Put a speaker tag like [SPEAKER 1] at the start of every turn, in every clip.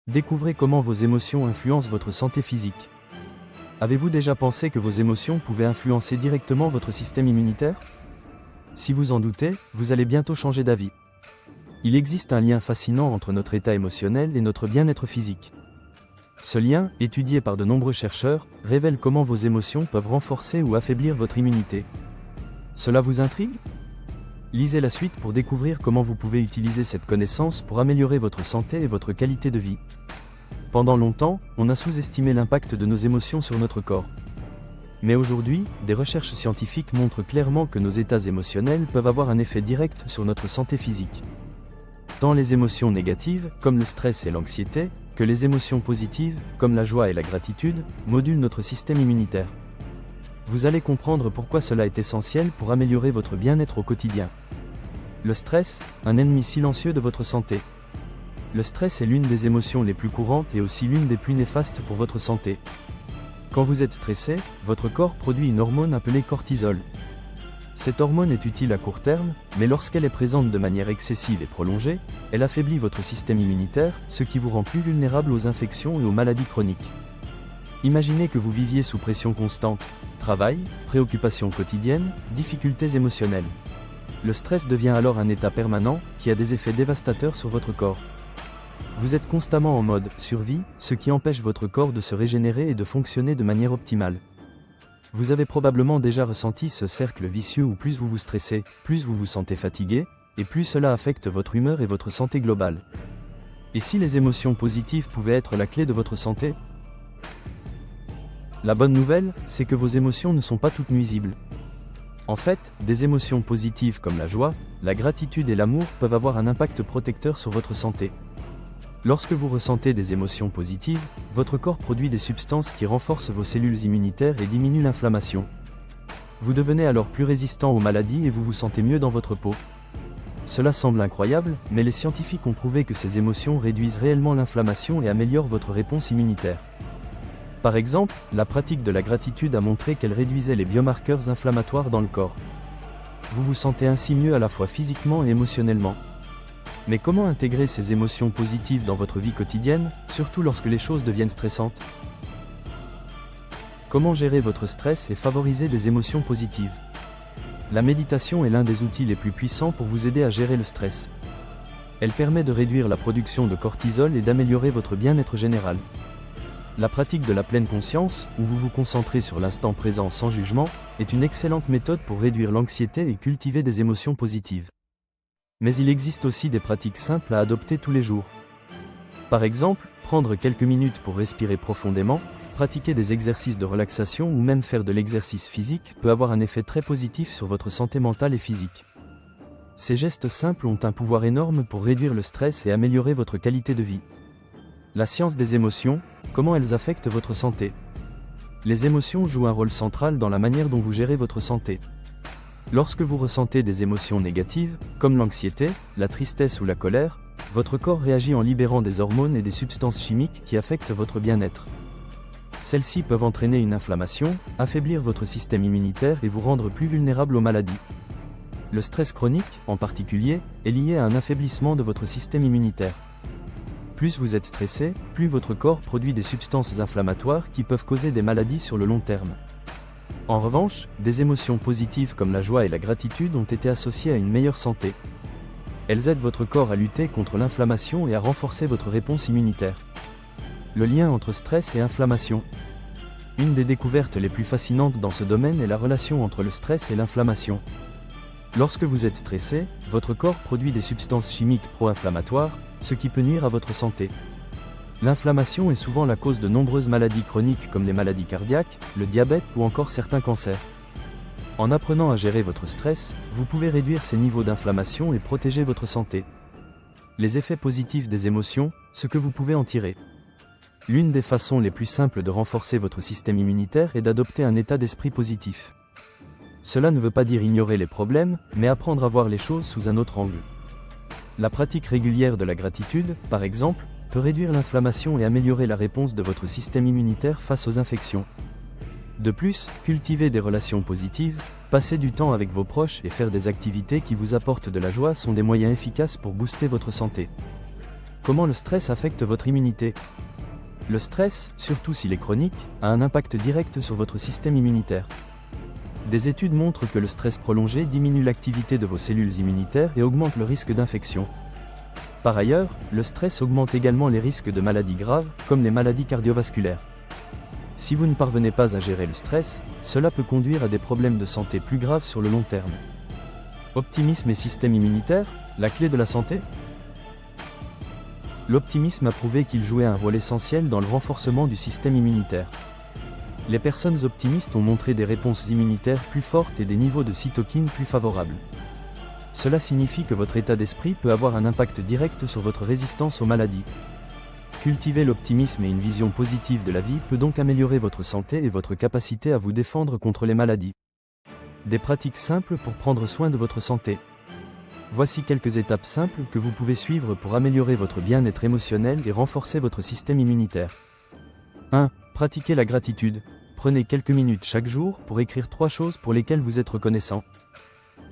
[SPEAKER 1] Découvrez comment vos émotions influencent votre santé physique. Avez-vous déjà pensé que vos émotions pouvaient influencer directement votre système immunitaire? Si vous en doutez, vous allez bientôt changer d'avis. Il existe un lien fascinant entre notre état émotionnel et notre bien-être physique. Ce lien, étudié par de nombreux chercheurs, révèle comment vos émotions peuvent renforcer ou affaiblir votre immunité. Cela vous intrigue? Lisez la suite pour découvrir comment vous pouvez utiliser cette connaissance pour améliorer votre santé et votre qualité de vie. Pendant longtemps, on a sous-estimé l'impact de nos émotions sur notre corps. Mais aujourd'hui, des recherches scientifiques montrent clairement que nos états émotionnels peuvent avoir un effet direct sur notre santé physique. Tant les émotions négatives, comme le stress et l'anxiété, que les émotions positives, comme la joie et la gratitude, modulent notre système immunitaire. Vous allez comprendre pourquoi cela est essentiel pour améliorer votre bien-être au quotidien. Le stress, un ennemi silencieux de votre santé. Le stress est l'une des émotions les plus courantes et aussi l'une des plus néfastes pour votre santé. Quand vous êtes stressé, votre corps produit une hormone appelée cortisol. Cette hormone est utile à court terme, mais lorsqu'elle est présente de manière excessive et prolongée, elle affaiblit votre système immunitaire, ce qui vous rend plus vulnérable aux infections et aux maladies chroniques. Imaginez que vous viviez sous pression constante, travail, préoccupations quotidiennes, difficultés émotionnelles. Le stress devient alors un état permanent, qui a des effets dévastateurs sur votre corps. Vous êtes constamment en mode survie, ce qui empêche votre corps de se régénérer et de fonctionner de manière optimale. Vous avez probablement déjà ressenti ce cercle vicieux où plus vous vous stressez, plus vous vous sentez fatigué, et plus cela affecte votre humeur et votre santé globale. Et si les émotions positives pouvaient être la clé de votre santé? La bonne nouvelle, c'est que vos émotions ne sont pas toutes nuisibles. En fait, des émotions positives comme la joie, la gratitude et l'amour peuvent avoir un impact protecteur sur votre santé. Lorsque vous ressentez des émotions positives, votre corps produit des substances qui renforcent vos cellules immunitaires et diminuent l'inflammation. Vous devenez alors plus résistant aux maladies et vous vous sentez mieux dans votre peau. Cela semble incroyable, mais les scientifiques ont prouvé que ces émotions réduisent réellement l'inflammation et améliorent votre réponse immunitaire. Par exemple, la pratique de la gratitude a montré qu'elle réduisait les biomarqueurs inflammatoires dans le corps. Vous vous sentez ainsi mieux à la fois physiquement et émotionnellement. Mais comment intégrer ces émotions positives dans votre vie quotidienne, surtout lorsque les choses deviennent stressantes? Comment gérer votre stress et favoriser des émotions positives? La méditation est l'un des outils les plus puissants pour vous aider à gérer le stress. Elle permet de réduire la production de cortisol et d'améliorer votre bien-être général. La pratique de la pleine conscience, où vous vous concentrez sur l'instant présent sans jugement, est une excellente méthode pour réduire l'anxiété et cultiver des émotions positives. Mais il existe aussi des pratiques simples à adopter tous les jours. Par exemple, prendre quelques minutes pour respirer profondément, pratiquer des exercices de relaxation ou même faire de l'exercice physique peut avoir un effet très positif sur votre santé mentale et physique. Ces gestes simples ont un pouvoir énorme pour réduire le stress et améliorer votre qualité de vie. La science des émotions, comment elles affectent votre santé? Les émotions jouent un rôle central dans la manière dont vous gérez votre santé. Lorsque vous ressentez des émotions négatives, comme l'anxiété, la tristesse ou la colère, votre corps réagit en libérant des hormones et des substances chimiques qui affectent votre bien-être. Celles-ci peuvent entraîner une inflammation, affaiblir votre système immunitaire et vous rendre plus vulnérable aux maladies. Le stress chronique, en particulier, est lié à un affaiblissement de votre système immunitaire. Plus vous êtes stressé, plus votre corps produit des substances inflammatoires qui peuvent causer des maladies sur le long terme. En revanche, des émotions positives comme la joie et la gratitude ont été associées à une meilleure santé. Elles aident votre corps à lutter contre l'inflammation et à renforcer votre réponse immunitaire. Le lien entre stress et inflammation. Une des découvertes les plus fascinantes dans ce domaine est la relation entre le stress et l'inflammation. Lorsque vous êtes stressé, votre corps produit des substances chimiques pro-inflammatoires, ce qui peut nuire à votre santé. L'inflammation est souvent la cause de nombreuses maladies chroniques comme les maladies cardiaques, le diabète ou encore certains cancers. En apprenant à gérer votre stress, vous pouvez réduire ces niveaux d'inflammation et protéger votre santé. Les effets positifs des émotions, ce que vous pouvez en tirer. L'une des façons les plus simples de renforcer votre système immunitaire est d'adopter un état d'esprit positif. Cela ne veut pas dire ignorer les problèmes, mais apprendre à voir les choses sous un autre angle. La pratique régulière de la gratitude, par exemple, peut réduire l'inflammation et améliorer la réponse de votre système immunitaire face aux infections. De plus, cultiver des relations positives, passer du temps avec vos proches et faire des activités qui vous apportent de la joie sont des moyens efficaces pour booster votre santé. Comment le stress affecte votre immunité? Le stress, surtout s'il est chronique, a un impact direct sur votre système immunitaire. Des études montrent que le stress prolongé diminue l'activité de vos cellules immunitaires et augmente le risque d'infection. Par ailleurs, le stress augmente également les risques de maladies graves, comme les maladies cardiovasculaires. Si vous ne parvenez pas à gérer le stress, cela peut conduire à des problèmes de santé plus graves sur le long terme. Optimisme et système immunitaire, la clé de la santé? L'optimisme a prouvé qu'il jouait un rôle essentiel dans le renforcement du système immunitaire. Les personnes optimistes ont montré des réponses immunitaires plus fortes et des niveaux de cytokines plus favorables. Cela signifie que votre état d'esprit peut avoir un impact direct sur votre résistance aux maladies. Cultiver l'optimisme et une vision positive de la vie peut donc améliorer votre santé et votre capacité à vous défendre contre les maladies. Des pratiques simples pour prendre soin de votre santé. Voici quelques étapes simples que vous pouvez suivre pour améliorer votre bien-être émotionnel et renforcer votre système immunitaire. 1. Pratiquez la gratitude. Prenez quelques minutes chaque jour pour écrire 3 choses pour lesquelles vous êtes reconnaissant.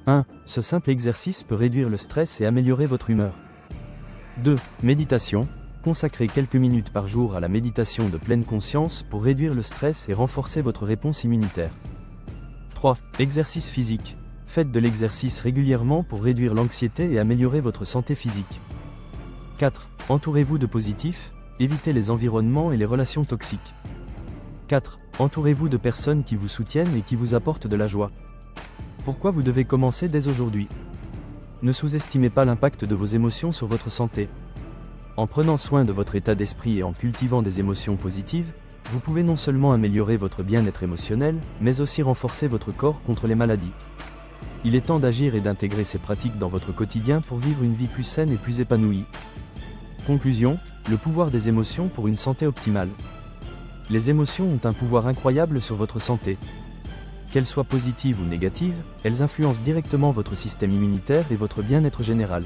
[SPEAKER 1] 1. Ce simple exercice peut réduire le stress et améliorer votre humeur. 2. Méditation. Consacrez quelques minutes par jour à la méditation de pleine conscience pour réduire le stress et renforcer votre réponse immunitaire. 3. Exercice physique. Faites de l'exercice régulièrement pour réduire l'anxiété et améliorer votre santé physique. 4. Entourez-vous de positifs, évitez les environnements et les relations toxiques. 4. Entourez-vous de personnes qui vous soutiennent et qui vous apportent de la joie. Pourquoi vous devez commencer dès aujourd'hui? Ne sous-estimez pas l'impact de vos émotions sur votre santé. En prenant soin de votre état d'esprit et en cultivant des émotions positives, vous pouvez non seulement améliorer votre bien-être émotionnel, mais aussi renforcer votre corps contre les maladies. Il est temps d'agir et d'intégrer ces pratiques dans votre quotidien pour vivre une vie plus saine et plus épanouie. Conclusion, le pouvoir des émotions pour une santé optimale. Les émotions ont un pouvoir incroyable sur votre santé. Qu'elles soient positives ou négatives, elles influencent directement votre système immunitaire et votre bien-être général.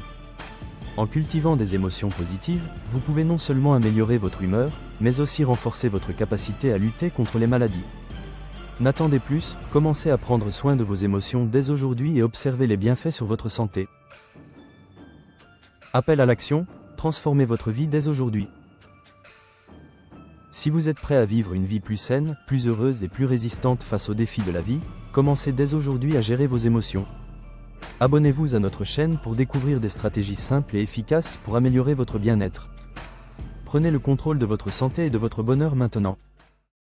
[SPEAKER 1] En cultivant des émotions positives, vous pouvez non seulement améliorer votre humeur, mais aussi renforcer votre capacité à lutter contre les maladies. N'attendez plus, commencez à prendre soin de vos émotions dès aujourd'hui et observez les bienfaits sur votre santé. Appel à l'action, transformez votre vie dès aujourd'hui. Si vous êtes prêt à vivre une vie plus saine, plus heureuse et plus résistante face aux défis de la vie, commencez dès aujourd'hui à gérer vos émotions. Abonnez-vous à notre chaîne pour découvrir des stratégies simples et efficaces pour améliorer votre bien-être. Prenez le contrôle de votre santé et de votre bonheur maintenant.